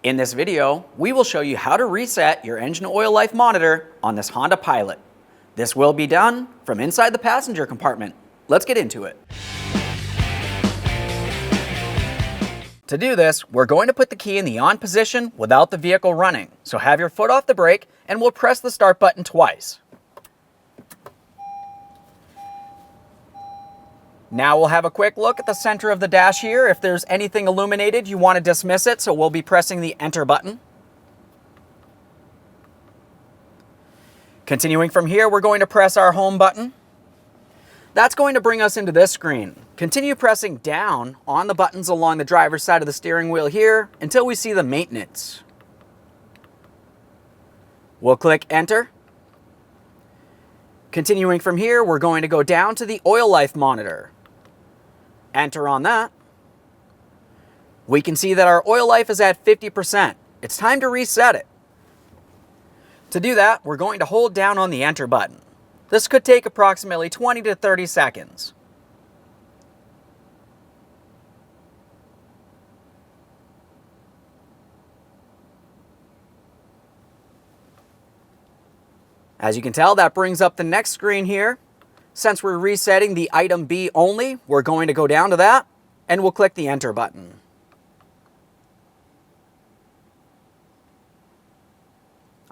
In this video, we will show you how to reset your engine oil life monitor on this Honda Pilot. This will be done from inside the passenger compartment. Let's get into it. To do this, we're going to put the key in the on position without the vehicle running. So have your foot off the brake and we'll press the start button twice. Now we'll have a quick look at the center of the dash here. If there's anything illuminated, you want to dismiss it, so we'll be pressing the enter button. Continuing from here, we're going to press our home button. That's going to bring us into this screen. Continue pressing down on the buttons along the driver's side of the steering wheel here until we see the maintenance. We'll click enter. Continuing from here, we're going to go down to the oil life monitor. Enter on that. We can see that our oil life is at 50%. It's time to reset it. To do that, we're going to hold down on the enter button. This could take approximately 20 to 30 seconds. As you can tell, that brings up the next screen here. Since we're resetting the item B only, we're going to go down to that and we'll click the enter button.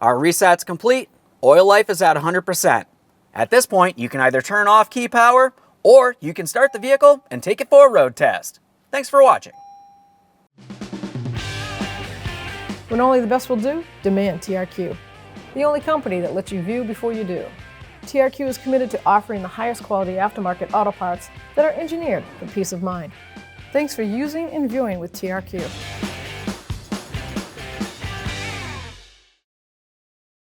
Our reset's complete. Oil life is at 100%. At this point, you can either turn off key power or you can start the vehicle and take it for a road test. Thanks for watching. When only the best will do, demand TRQ. The only company that lets you view before you do. TRQ is committed to offering the highest quality aftermarket auto parts that are engineered for peace of mind. Thanks for using and viewing with TRQ.